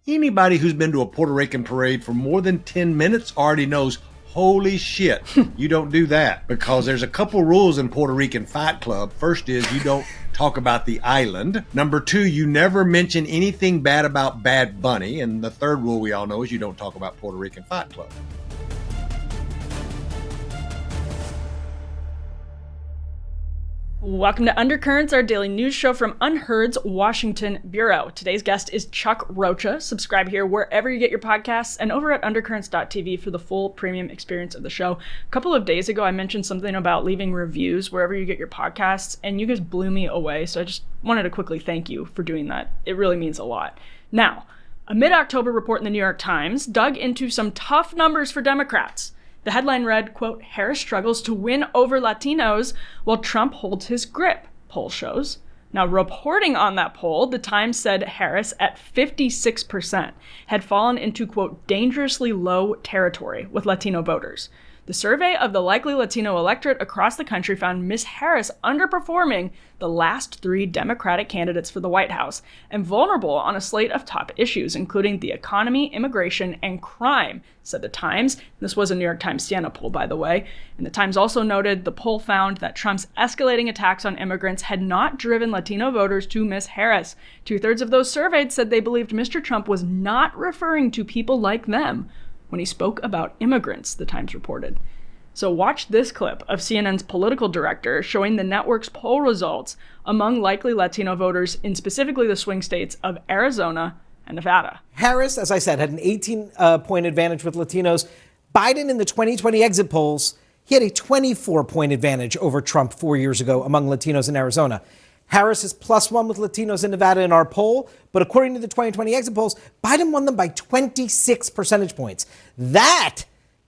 Anybody who's been to a Puerto Rican parade for more than 10 minutes already knows, holy shit, you don't do that, because there's a couple rules in Puerto Rican Fight Club. First is you don't talk about the island. Number two, you never mention anything bad about Bad Bunny. And the third rule we all know is you don't talk about Puerto Rican Fight Club. Welcome to Undercurrents, our daily news show from Unheard's Washington Bureau. Today's guest is Chuck Rocha. Subscribe here wherever you get your podcasts and over at undercurrents.tv for the full premium experience of the show. A couple of days ago, I mentioned something about leaving reviews wherever you get your podcasts, and you guys blew me away, so I just wanted to quickly thank you for doing that. It really means a lot. Now, a mid-October report in the New York Times dug into some tough numbers for Democrats. The headline read, quote, Harris struggles to win over Latinos while Trump holds his grip, poll shows. Now, reporting on that poll, the Times said Harris, at 56%, had fallen into, quote, dangerously low territory with Latino voters. The survey of the likely Latino electorate across the country found Ms. Harris underperforming the last three Democratic candidates for the White House and vulnerable on a slate of top issues, including the economy, immigration, and crime, said the Times. This was a New York Times Siena poll, by the way. And the Times also noted the poll found that Trump's escalating attacks on immigrants had not driven Latino voters to Ms. Harris. 2/3 of those surveyed said they believed Mr. Trump was not referring to people like them when he spoke about immigrants, the Times reported. So watch this clip of CNN's political director showing the network's poll results among likely Latino voters in specifically the swing states of Arizona and Nevada. Harris, as I said, had an 18-point advantage with Latinos. Biden in the 2020 exit polls, he had a 24-point advantage over Trump 4 years ago among Latinos in Arizona. Harris is +1 with Latinos in Nevada in our poll, but according to the 2020 exit polls, Biden won them by 26 percentage points.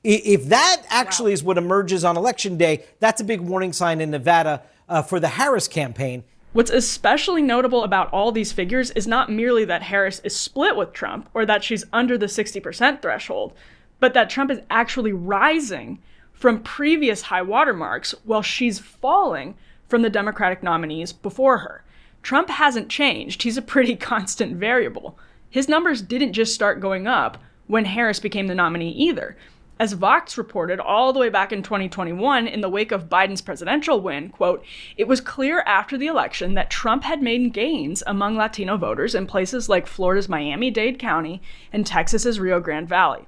If that actually is what emerges on Election Day, that's a big warning sign in Nevada for the Harris campaign. What's especially notable about all these figures is not merely that Harris is split with Trump or that she's under the 60% threshold, but that Trump is actually rising from previous high watermarks while she's falling from the Democratic nominees before her. Trump hasn't changed. He's a pretty constant variable. His numbers didn't just start going up when Harris became the nominee either. As Vox reported all the way back in 2021, in the wake of Biden's presidential win, quote, it was clear after the election that Trump had made gains among Latino voters in places like Florida's Miami-Dade County and Texas's Rio Grande Valley.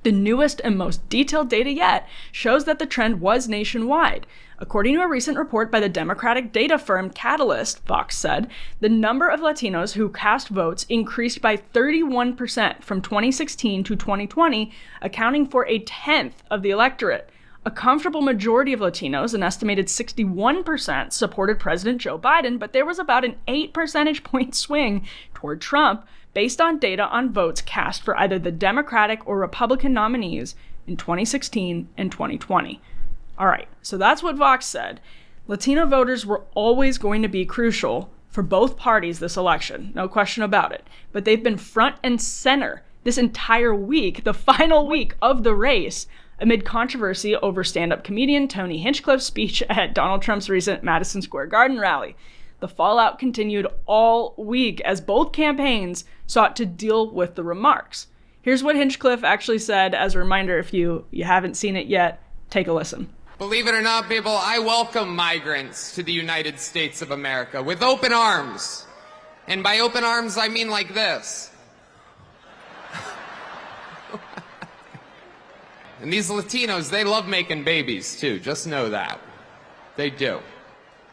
The newest and most detailed data yet shows that the trend was nationwide. According to a recent report by the Democratic data firm Catalyst, Vox said, the number of Latinos who cast votes increased by 31% from 2016 to 2020, accounting for a tenth of the electorate. A comfortable majority of Latinos, an estimated 61%, supported President Joe Biden, but there was about an 8 percentage point swing toward Trump based on data on votes cast for either the Democratic or Republican nominees in 2016 and 2020. All right, so that's what Vox said. Latino voters were always going to be crucial for both parties this election, no question about it. But they've been front and center this entire week, the final week of the race, amid controversy over stand-up comedian Tony Hinchcliffe's speech at Donald Trump's recent Madison Square Garden rally. The fallout continued all week as both campaigns sought to deal with the remarks. Here's what Hinchcliffe actually said as a reminder. If you haven't seen it yet, take a listen. Believe it or not, people, I welcome migrants to the United States of America with open arms. And by open arms, I mean like this. And these Latinos, they love making babies too. Just know that. They do.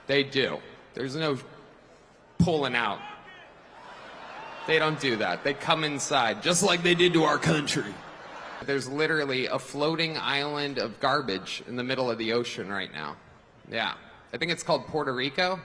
They do. There's no pulling out. They don't do that. They come inside, just like they did to our country. There's literally a floating island of garbage in the middle of the ocean right now. Yeah. I think it's called Puerto Rico.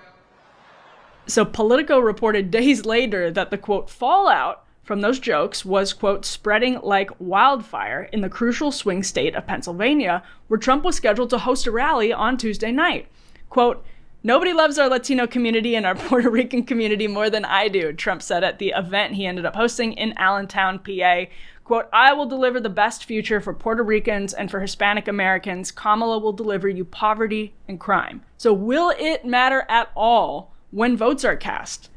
So Politico reported days later that the, quote, fallout from those jokes was, quote, spreading like wildfire in the crucial swing state of Pennsylvania, where Trump was scheduled to host a rally on Tuesday night. Quote, nobody loves our Latino community and our Puerto Rican community more than I do, Trump said at the event he ended up hosting in Allentown, PA. Quote, I will deliver the best future for Puerto Ricans and for Hispanic Americans. Kamala will deliver you poverty and crime. So will it matter at all when votes are cast?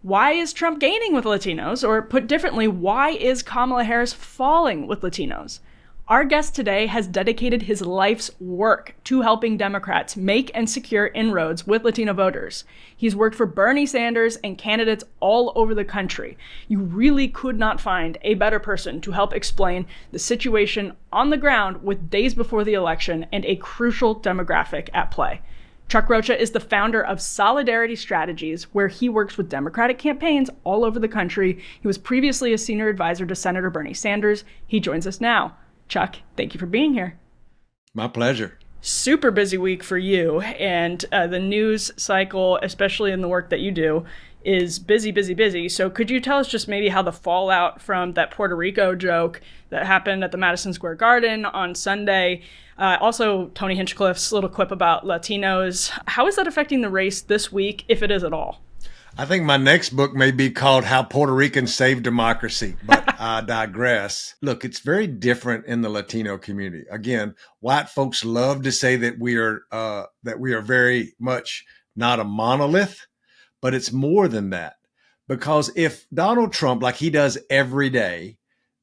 Why is Trump gaining with Latinos? Or put differently, why is Kamala Harris falling with Latinos? Our guest today has dedicated his life's work to helping Democrats make and secure inroads with Latino voters. He's worked for Bernie Sanders and candidates all over the country. You really could not find a better person to help explain the situation on the ground with days before the election and a crucial demographic at play. Chuck Rocha is the founder of Solidarity Strategies, where he works with Democratic campaigns all over the country. He was previously a senior advisor to Senator Bernie Sanders. He joins us now. Chuck, thank you for being here. My pleasure. Super busy week for you, and the news cycle, especially in the work that you do, is busy, busy, busy. So could you tell us just maybe how the fallout from that Puerto Rico joke that happened at the Madison Square Garden on Sunday, also Tony Hinchcliffe's little quip about Latinos, how is that affecting the race this week, if it is at all? I think my next book may be called How Puerto Ricans Saved Democracy, but I digress. Look, it's very different in the Latino community. Again, white folks love to say that we are very much not a monolith, but it's more than that. Because if Donald Trump, like he does every day,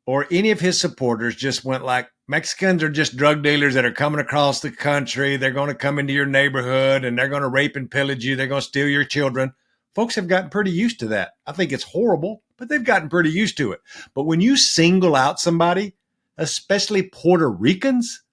or any of his supporters just went like, Mexicans are just drug dealers that are coming across the country, they're going to come into your neighborhood and they're going to rape and pillage you, they're going to steal your children. Folks have gotten pretty used to that. I think it's horrible, but they've gotten pretty used to it. But when you single out somebody, especially Puerto Ricans,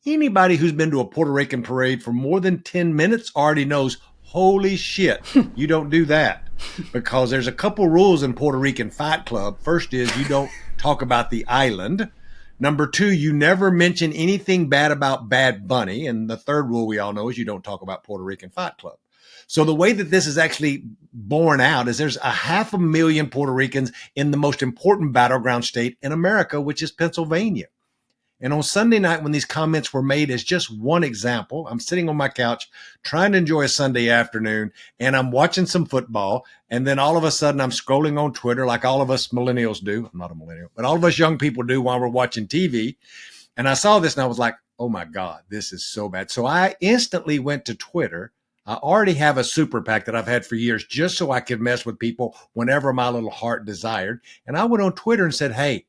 anybody who's been to a Puerto Rican parade for more than 10 minutes already knows, holy shit, you don't do that. Because there's a couple rules in Puerto Rican Fight Club. First is you don't talk about the island. Number two, you never mention anything bad about Bad Bunny. And the third rule we all know is you don't talk about Puerto Rican Fight Club. So the way that this is actually borne out is there's 500,000 Puerto Ricans in the most important battleground state in America, which is Pennsylvania. And on Sunday night, when these comments were made as just one example, I'm sitting on my couch trying to enjoy a Sunday afternoon, and I'm watching some football. And then all of a sudden I'm scrolling on Twitter like all of us millennials do. I'm not a millennial, but all of us young people do while we're watching TV. And I saw this and I was like, oh my God, this is so bad. So I instantly went to Twitter. I already have a super PAC that I've had for years just so I could mess with people whenever my little heart desired. And I went on Twitter and said, hey,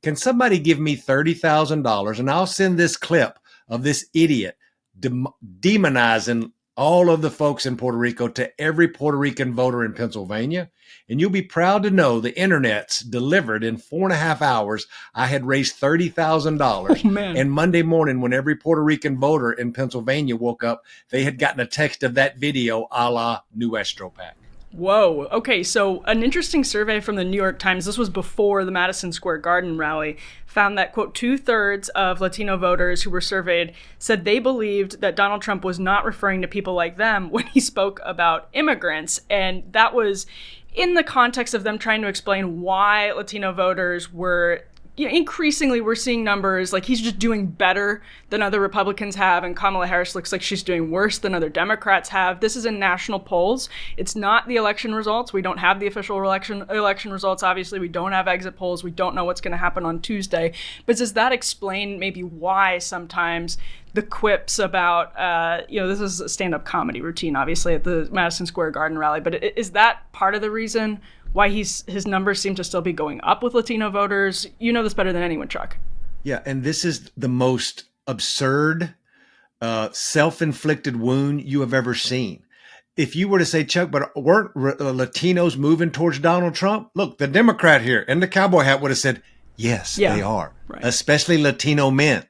can somebody give me $30,000 and I'll send this clip of this idiot demonizing all of the folks in Puerto Rico to every Puerto Rican voter in Pennsylvania. And you'll be proud to know the internet's delivered in 4.5 hours. I had raised $30,000. Oh, man. And Monday morning, when every Puerto Rican voter in Pennsylvania woke up, they had gotten a text of that video a la Nuestro PAC. Whoa. Okay, so an interesting survey from the New York Times, this was before the Madison Square Garden rally, found that, quote, 2/3 of Latino voters who were surveyed said they believed that Donald Trump was not referring to people like them when he spoke about immigrants. And that was in the context of them trying to explain why Latino voters were, increasingly we're seeing numbers like he's just doing better than other Republicans have, and Kamala Harris looks like she's doing worse than other Democrats have. This is in national polls. It's not the election results. We don't have the official election results. Obviously, we don't have exit polls. We don't know what's going to happen on Tuesday. But does that explain maybe why sometimes the quips about, this is a stand-up comedy routine, obviously, at the Madison Square Garden rally, but is that part of the reason why his numbers seem to still be going up with Latino voters? You know this better than anyone, Chuck. Yeah, and this is the most absurd, self-inflicted wound you have ever seen. If you were to say, Chuck, but weren't Latinos moving towards Donald Trump? Look, the Democrat here in the cowboy hat would have said, yes, they are, right. Especially Latino men.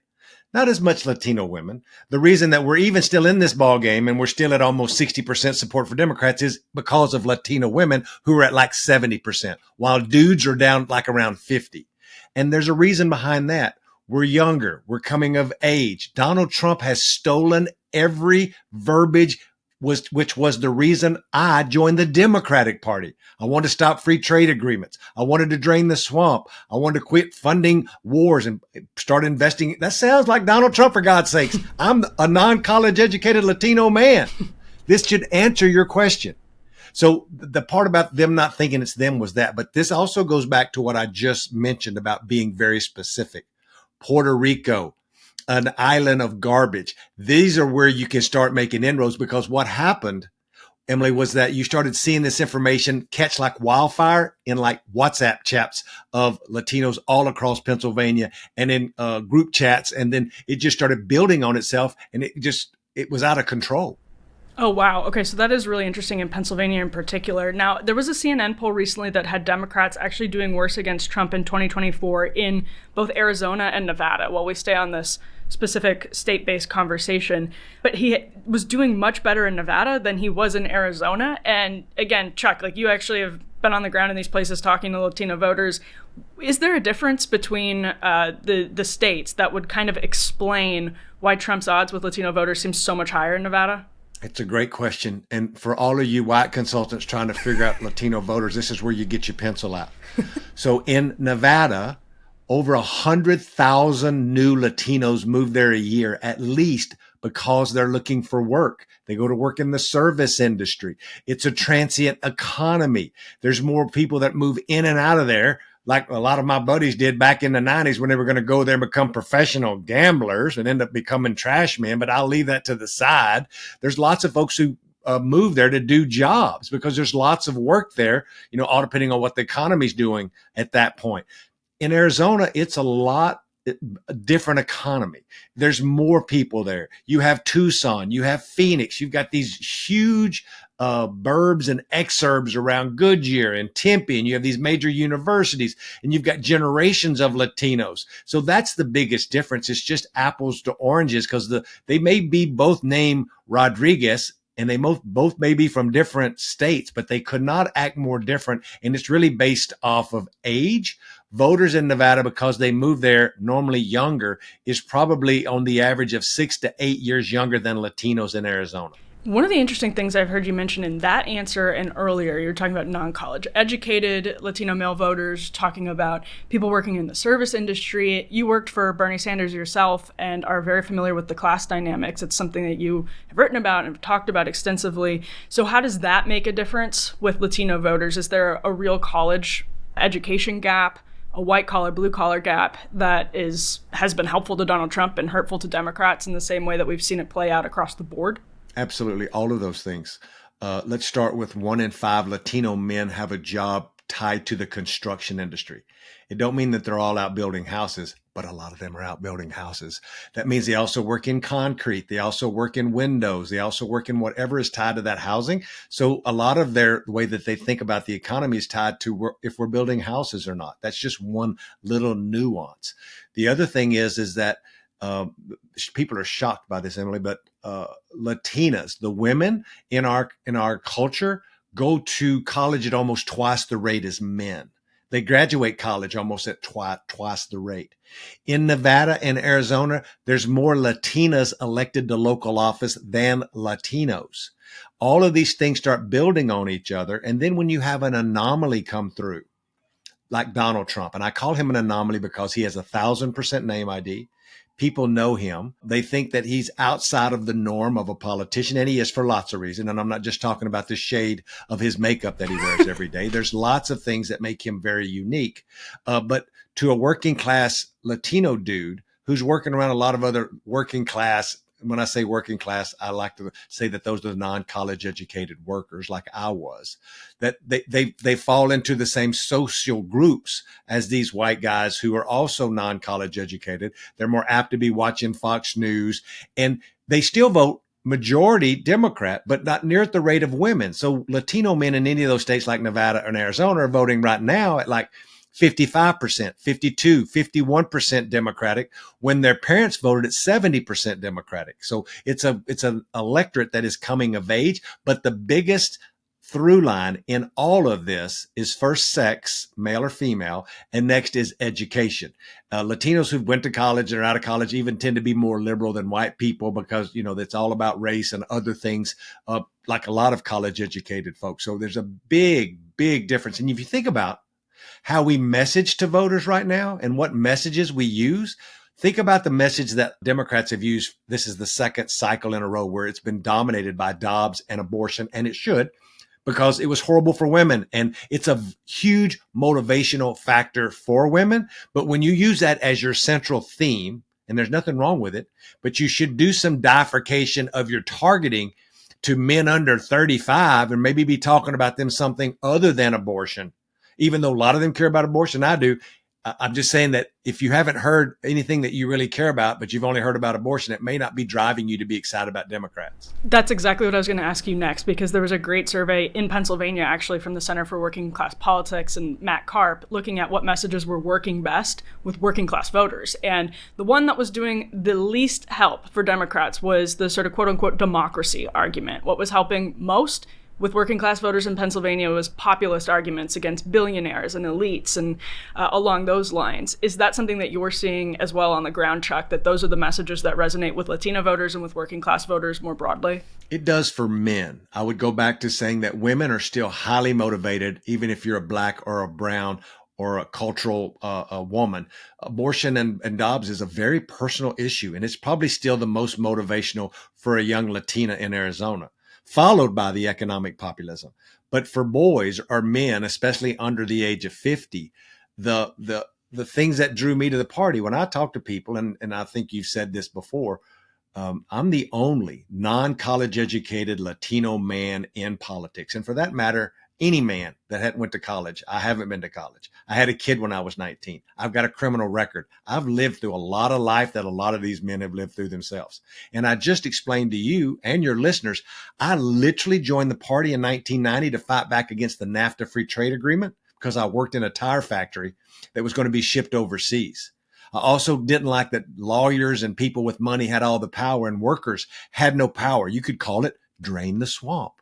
Not as much Latino women. The reason that we're even still in this ball game and we're still at almost 60% support for Democrats is because of Latino women who are at like 70%, while dudes are down like around 50. And there's a reason behind that. We're younger. We're coming of age. Donald Trump has stolen every verbiage which was the reason I joined the Democratic Party. I wanted to stop free trade agreements. I wanted to drain the swamp. I wanted to quit funding wars and start investing. That sounds like Donald Trump, for God's sakes. I'm a non-college educated Latino man. This should answer your question. So the part about them not thinking it's them was that, but this also goes back to what I just mentioned about being very specific. Puerto Rico, an island of garbage. These are where you can start making inroads, because what happened Emily, was that you started seeing this information catch like wildfire in like WhatsApp chats of Latinos all across Pennsylvania and in group chats. And then it just started building on itself and it was out of control. Oh, wow. Okay, so that is really interesting in Pennsylvania in particular. Now, there was a CNN poll recently that had Democrats actually doing worse against Trump in 2024 in both Arizona and Nevada, while we stay on this specific state-based conversation. But he was doing much better in Nevada than he was in Arizona. And again, Chuck, like you actually have been on the ground in these places talking to Latino voters. Is there a difference between the states that would kind of explain why Trump's odds with Latino voters seem so much higher in Nevada? It's a great question. And for all of you white consultants trying to figure out Latino voters, this is where you get your pencil out. So in Nevada, over 100,000 new Latinos move there a year, at least because they're looking for work. They go to work in the service industry. It's a transient economy. There's more people that move in and out of there, like a lot of my buddies did back in the 90s when they were going to go there and become professional gamblers and end up becoming trash men. But I'll leave that to the side. There's lots of folks who move there to do jobs because there's lots of work there, all depending on what the economy's doing at that point. In Arizona, it's a different economy. There's more people there. You have Tucson, you have Phoenix, you've got these huge burbs and exurbs around Goodyear and Tempe, and you have these major universities, and you've got generations of Latinos. So that's the biggest difference. It's just apples to oranges because they may be both named Rodriguez, and they both may be from different states, but they could not act more different. And it's really based off of age. Voters in Nevada, because they move there normally younger, is probably on the average of 6 to 8 years younger than Latinos in Arizona. One of the interesting things I've heard you mention in that answer and earlier, you're talking about non-college educated Latino male voters, talking about people working in the service industry. You worked for Bernie Sanders yourself and are very familiar with the class dynamics. It's something that you have written about and talked about extensively. So how does that make a difference with Latino voters? Is there a real college education gap, a white collar, blue collar gap that has been helpful to Donald Trump and hurtful to Democrats in the same way that we've seen it play out across the board? Absolutely. All of those things. Let's start with 1 in 5 Latino men have a job tied to the construction industry. It don't mean that they're all out building houses, but a lot of them are out building houses. That means they also work in concrete. They also work in windows. They also work in whatever is tied to that housing. So a lot of the way that they think about the economy is tied to if we're building houses or not. That's just one little nuance. The other thing is that people are shocked by this, Emily, but Latinas, the women in our culture, go to college at almost twice the rate as men. They graduate college almost at twice the rate. In Nevada and Arizona, there's more Latinas elected to local office than Latinos. All of these things start building on each other. And then when you have an anomaly come through, like Donald Trump, and I call him an anomaly because he has 1,000% name ID. People know him. They think that he's outside of the norm of a politician, and he is for lots of reasons. And I'm not just talking about the shade of his makeup that he wears every day. There's lots of things that make him very unique. But to a working class Latino dude who's working around a lot of other working class, when I say working class, I like to say that those are the non-college educated workers like I was, that they fall into the same social groups as these white guys who are also non-college educated. They're more apt to be watching Fox News, and they still vote majority Democrat, but not near at the rate of women. So Latino men in any of those states like Nevada and Arizona are voting right now at like 55%, 52, 51% Democratic when their parents voted at 70% Democratic. So it's an electorate that is coming of age. But the biggest through line in all of this is first sex, male or female, and next is education. Latinos who went to college or out of college even tend to be more liberal than white people because, it's all about race and other things, like a lot of college educated folks. So there's a big, big difference. And if you think about how we message to voters right now and what messages we use, think about the message that Democrats have used. This is the second cycle in a row where it's been dominated by Dobbs and abortion, and it should, because it was horrible for women. And it's a huge motivational factor for women. But when you use that as your central theme, and there's nothing wrong with it, but you should do some bifurcation of your targeting to men under 35 and maybe be talking about them something other than abortion, even though a lot of them care about abortion. I do. I'm just saying that if you haven't heard anything that you really care about, but you've only heard about abortion, it may not be driving you to be excited about Democrats. That's exactly what I was going to ask you next, because there was a great survey in Pennsylvania, actually, from the Center for Working Class Politics and Matt Karp, looking at what messages were working best with working class voters. And the one that was doing the least help for Democrats was the sort of quote unquote democracy argument. What was helping most with working class voters in Pennsylvania was populist arguments against billionaires and elites and along those lines. Is that something that you're seeing as well on the ground, Chuck, that those are the messages that resonate with Latino voters and with working class voters more broadly? It does for men. I would go back to saying that women are still highly motivated, even if you're a black or a brown or a cultural woman. Abortion and Dobbs is a very personal issue, and it's probably still the most motivational for a young Latina in Arizona, followed by the economic populism. But for boys or men, especially under the age of 50, the things that drew me to the party, when I talk to people, and I think you've said this before, I'm the only non-college educated Latino man in politics. And for that matter, any man that hadn't went to college. I haven't been to college. I had a kid when I was 19. I've got a criminal record. I've lived through a lot of life that a lot of these men have lived through themselves. And I just explained to you and your listeners, I literally joined the party in 1990 to fight back against the NAFTA free trade agreement because I worked in a tire factory that was going to be shipped overseas. I also didn't like that lawyers and people with money had all the power and workers had no power. You could call it drain the swamp.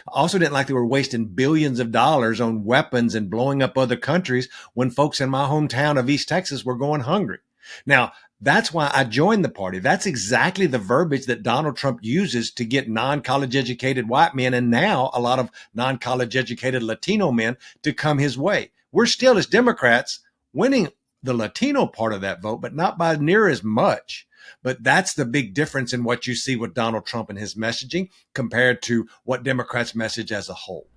I also didn't like they were wasting billions of dollars on weapons and blowing up other countries when folks in my hometown of East Texas were going hungry. Now, that's why I joined the party. That's exactly the verbiage that Donald Trump uses to get non-college educated white men and now a lot of non-college educated Latino men to come his way. We're still, as Democrats, winning the Latino part of that vote, but not by near as much. But that's the big difference in what you see with Donald Trump and his messaging compared to what Democrats message as a whole.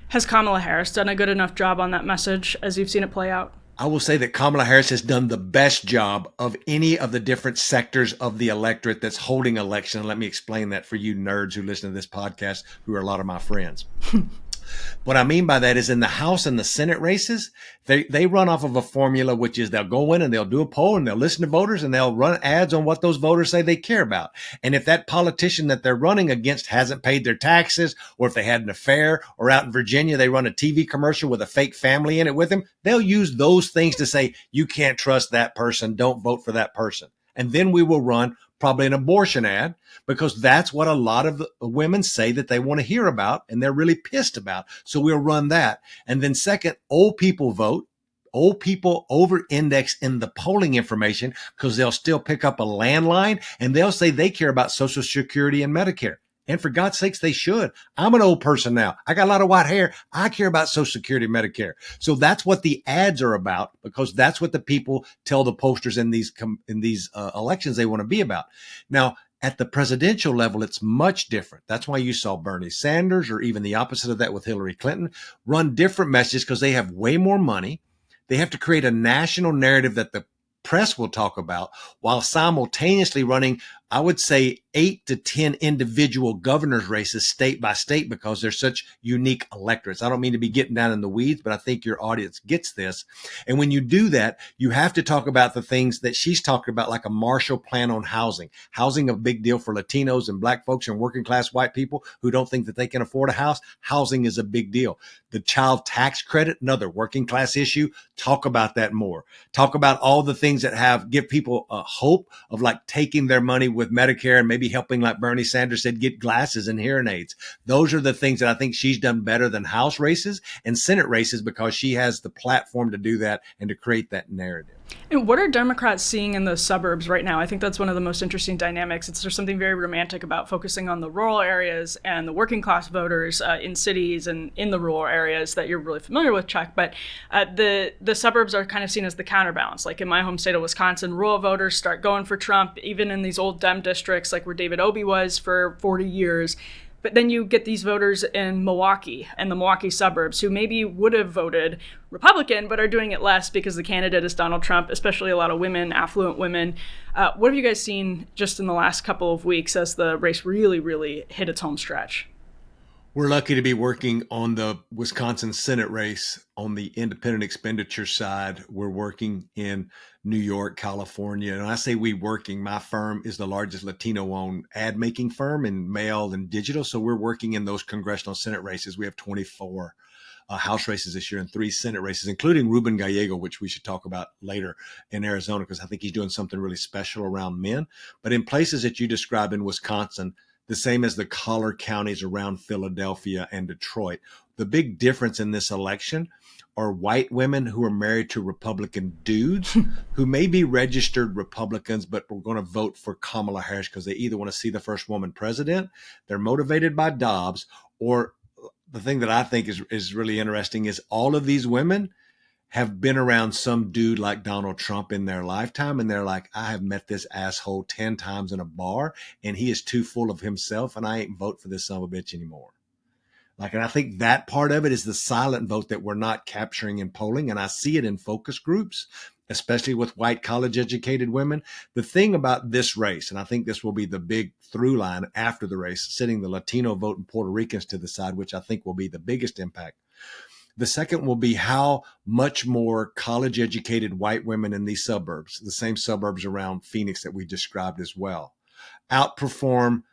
Has Kamala Harris done a good enough job on that message as you've seen it play out? I will say that Kamala Harris has done the best job of any of the different sectors of the electorate that's holding election. And let me explain that for you nerds who listen to this podcast, who are a lot of my friends. What I mean by that is in the House and the Senate races, they run off of a formula, which is they'll go in and they'll do a poll and they'll listen to voters and they'll run ads on what those voters say they care about. And if that politician that they're running against hasn't paid their taxes, or if they had an affair, or out in Virginia, they run a TV commercial with a fake family in it with them, they'll use those things to say, you can't trust that person. Don't vote for that person. And then we will run probably an abortion ad, because that's what a lot of women say that they want to hear about and they're really pissed about. So we'll run that. And then second, old people vote. Old people over-index in the polling information because they'll still pick up a landline and they'll say they care about Social Security and Medicare. And for God's sakes, they should. I'm an old person now. I got a lot of white hair. I care about Social Security and Medicare. So that's what the ads are about, because that's what the people tell the posters in these elections they want to be about. Now, at the presidential level, it's much different. That's why you saw Bernie Sanders, or even the opposite of that with Hillary Clinton, run different messages because they have way more money. They have to create a national narrative that the press will talk about while simultaneously running, I would say, 8 to 10 individual governor's races state by state, because they're such unique electorates. I don't mean to be getting down in the weeds, but I think your audience gets this. And when you do that, you have to talk about the things that she's talking about, like a Marshall Plan on housing. Housing, a big deal for Latinos and black folks and working class white people who don't think that they can afford a house. Housing is a big deal. The child tax credit, another working class issue. Talk about that more. Talk about all the things that give people a hope of like taking their money with Medicare and maybe helping, like Bernie Sanders said, get glasses and hearing aids. Those are the things that I think she's done better than House races and Senate races, because she has the platform to do that and to create that narrative. And what are Democrats seeing in the suburbs right now? I think that's one of the most interesting dynamics. There's something very romantic about focusing on the rural areas and the working class voters in cities and in the rural areas that you're really familiar with, Chuck. But the suburbs are kind of seen as the counterbalance. Like in my home state of Wisconsin, rural voters start going for Trump, even in these old Dem districts, like where David Obey was for 40 years. But then you get these voters in Milwaukee and the Milwaukee suburbs who maybe would have voted Republican, but are doing it less because the candidate is Donald Trump, especially a lot of women, affluent women. What have you guys seen just in the last couple of weeks as the race really, really hit its home stretch? We're lucky to be working on the Wisconsin Senate race on the independent expenditure side. We're working in New York, California. And I say we working, my firm is the largest Latino-owned ad-making firm in mail and digital. So we're working in those congressional Senate races. We have 24 House races this year and 3 Senate races, including Ruben Gallego, which we should talk about later in Arizona, because I think he's doing something really special around men. But in places that you describe in Wisconsin, the same as the collar counties around Philadelphia and Detroit. The big difference in this election are white women who are married to Republican dudes who may be registered Republicans, but we're going to vote for Kamala Harris because they either want to see the first woman president, they're motivated by Dobbs, or the thing that I think is really interesting is all of these women have been around some dude like Donald Trump in their lifetime. And they're like, I have met this asshole 10 times in a bar and he is too full of himself and I ain't vote for this son of a bitch anymore. And I think that part of it is the silent vote that we're not capturing in polling. And I see it in focus groups, especially with white college educated women. The thing about this race, and I think this will be the big through line after the race, sitting the Latino vote and Puerto Ricans to the side, which I think will be the biggest impact. The second will be how much more college-educated white women in these suburbs, the same suburbs around Phoenix that we described as well, outperform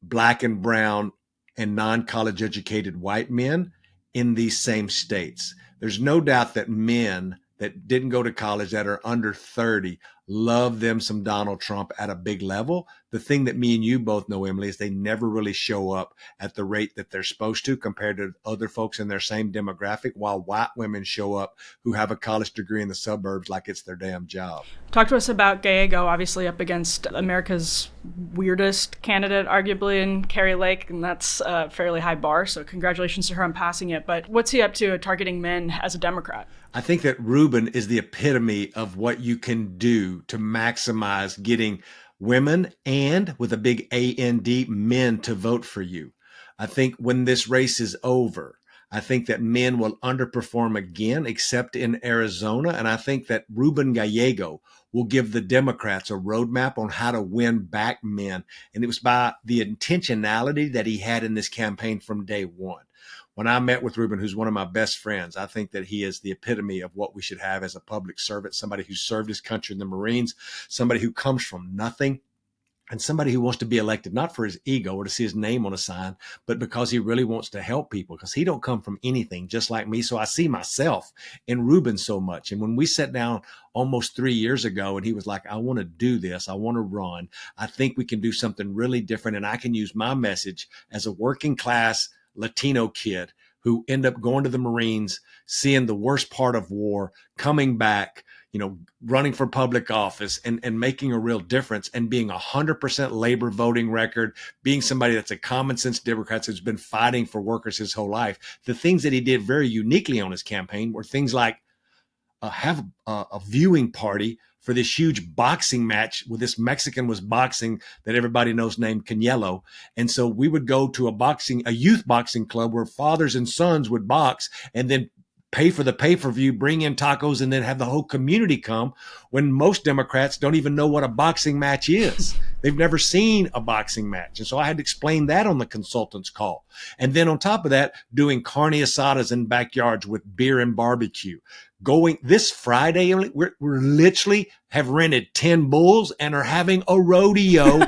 black and brown and non-college educated white men in these same states. There's no doubt that men that didn't go to college that are under 30 love them some Donald Trump at a big level. The thing that me and you both know, Emily, is they never really show up at the rate that they're supposed to compared to other folks in their same demographic, while white women show up who have a college degree in the suburbs like it's their damn job. Talk to us about Gallego, obviously up against America's weirdest candidate, arguably, in Kari Lake, and that's a fairly high bar, so congratulations to her on passing it. But what's he up to targeting men as a Democrat? I think that Ruben is the epitome of what you can do to maximize getting women and, with a big A-N-D, men to vote for you. I think when this race is over, I think that men will underperform again, except in Arizona. And I think that Ruben Gallego will give the Democrats a roadmap on how to win back men. And it was by the intentionality that he had in this campaign from day one. When I met with Ruben, who's one of my best friends, I think that he is the epitome of what we should have as a public servant, somebody who served his country in the Marines, somebody who comes from nothing, and somebody who wants to be elected, not for his ego or to see his name on a sign, but because he really wants to help people, because he don't come from anything, just like me. So I see myself in Ruben so much. And when we sat down almost 3 years ago and he was like, I want to do this, I want to run, I think we can do something really different. And I can use my message as a working class Latino kid who end up going to the Marines, seeing the worst part of war, coming back, running for public office and making a real difference and being 100% labor voting record, being somebody that's a common sense Democrat who's been fighting for workers his whole life. The things that he did very uniquely on his campaign were things like have a viewing party for this huge boxing match where this Mexican was boxing that everybody knows named Canelo. And so we would go to a youth boxing club where fathers and sons would box and then pay for the pay-per-view, bring in tacos, and then have the whole community come, when most Democrats don't even know what a boxing match is. They've never seen a boxing match. And so I had to explain that on the consultant's call. And then on top of that, doing carne asadas in backyards with beer and barbecue. Going this Friday, we're literally have rented 10 bulls and are having a rodeo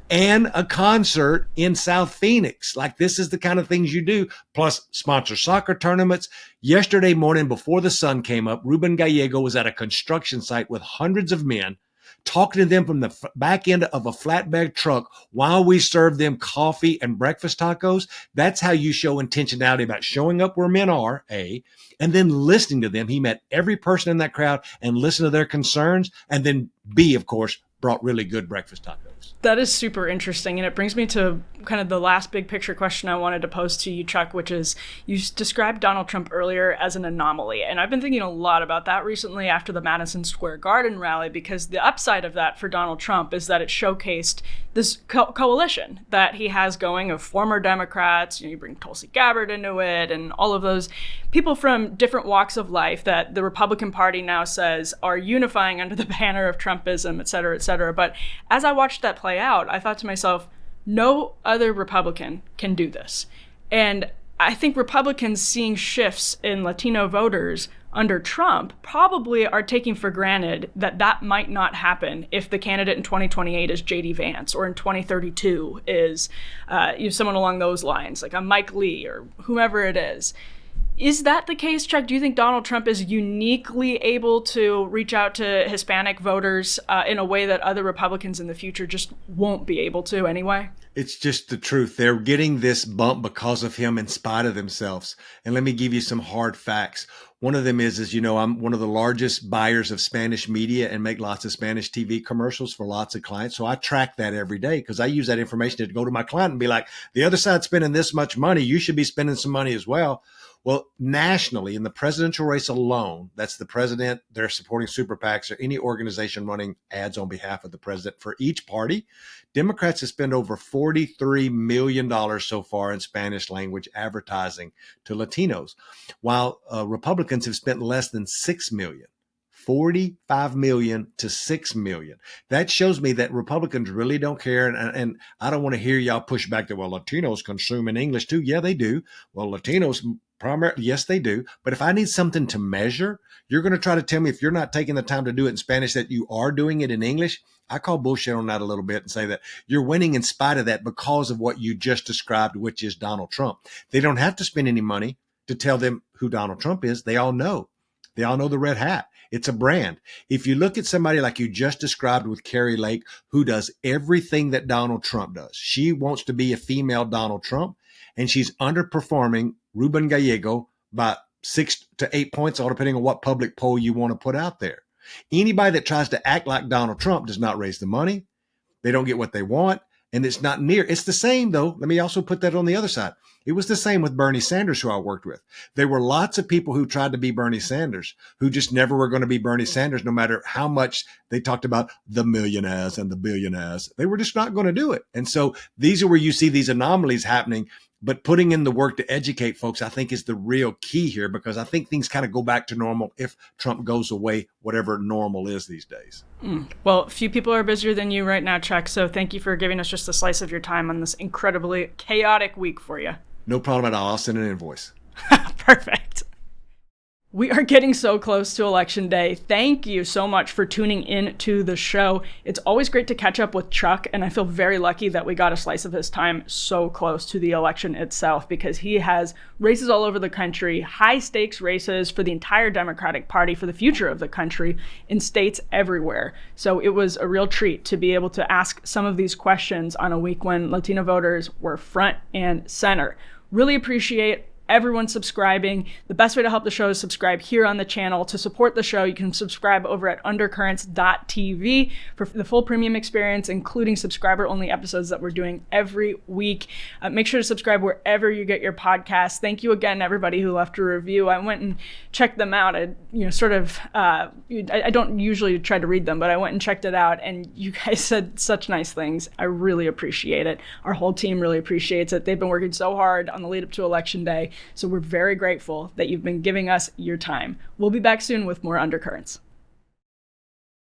and a concert in South Phoenix. This is the kind of things you do, plus sponsor soccer tournaments. Yesterday morning, before the sun came up, Ruben Gallego was at a construction site with hundreds of men, talking to them from the back end of a flatbed truck while we served them coffee and breakfast tacos. That's how you show intentionality about showing up where men are, A, and then listening to them. He met every person in that crowd and listened to their concerns. And then B, of course, brought really good breakfast tacos. That is super interesting. And it brings me to kind of the last big picture question I wanted to pose to you, Chuck, which is you described Donald Trump earlier as an anomaly. And I've been thinking a lot about that recently after the Madison Square Garden rally, because the upside of that for Donald Trump is that it showcased this coalition that he has going of former Democrats. You bring Tulsi Gabbard into it and all of those people from different walks of life that the Republican Party now says are unifying under the banner of Trumpism, et cetera, et cetera. But as I watched that play out, I thought to myself, no other Republican can do this. And I think Republicans seeing shifts in Latino voters under Trump probably are taking for granted that that might not happen if the candidate in 2028 is J.D. Vance, or in 2032 is someone along those lines, like a Mike Lee or whomever it is. Is that the case, Chuck? Do you think Donald Trump is uniquely able to reach out to Hispanic voters in a way that other Republicans in the future just won't be able to anyway? It's just the truth. They're getting this bump because of him in spite of themselves. And let me give you some hard facts. One of them is, I'm one of the largest buyers of Spanish media and make lots of Spanish TV commercials for lots of clients. So I track that every day because I use that information to go to my client and be like, the other side's spending this much money. You should be spending some money as well. Well, nationally, in the presidential race alone, that's the president, they're supporting super PACs or any organization running ads on behalf of the president for each party. Democrats have spent over $43 million so far in Spanish language advertising to Latinos, while Republicans have spent less than $6 million. 45 million to 6 million. That shows me that Republicans really don't care. And I don't want to hear y'all push back that, well, Latinos consume in English too. Yeah, they do. Well, Latinos primarily, yes, they do. But if I need something to measure, you're going to try to tell me if you're not taking the time to do it in Spanish that you are doing it in English. I call bullshit on that a little bit and say that you're winning in spite of that because of what you just described, which is Donald Trump. They don't have to spend any money to tell them who Donald Trump is. They all know. They all know the red hat. It's a brand. If you look at somebody like you just described with Carrie Lake, who does everything that Donald Trump does, she wants to be a female Donald Trump, and she's underperforming Ruben Gallego by 6 to 8 points, all depending on what public poll you want to put out there. Anybody that tries to act like Donald Trump does not raise the money. They don't get what they want. And it's not near. It's the same, though. Let me also put that on the other side. It was the same with Bernie Sanders, who I worked with. There were lots of people who tried to be Bernie Sanders, who just never were going to be Bernie Sanders, no matter how much they talked about the millionaires and the billionaires. They were just not going to do it. And so these are where you see these anomalies happening. But putting in the work to educate folks, I think, is the real key here, because I think things kind of go back to normal if Trump goes away, whatever normal is these days. Well, few people are busier than you right now, Chuck. So thank you for giving us just a slice of your time on this incredibly chaotic week for you. No problem at all. I'll send an invoice. Perfect. We are getting so close to Election Day. Thank you so much for tuning in to the show. It's always great to catch up with Chuck, and I feel very lucky that we got a slice of his time so close to the election itself, because he has races all over the country, high stakes races for the entire Democratic Party, for the future of the country, in states everywhere. So it was a real treat to be able to ask some of these questions on a week when Latino voters were front and center. Really appreciate everyone subscribing. The best way to help the show is subscribe here on the channel. To support the show, you can subscribe over at undercurrents.tv for the full premium experience, including subscriber-only episodes that we're doing every week. Make sure to subscribe wherever you get your podcasts. Thank you again, everybody who left a review. I went and checked them out. I don't usually try to read them, but I went and checked it out, and you guys said such nice things. I really appreciate it. Our whole team really appreciates it. They've been working so hard on the lead up to Election Day. So we're very grateful that you've been giving us your time. We'll be back soon with more Undercurrents.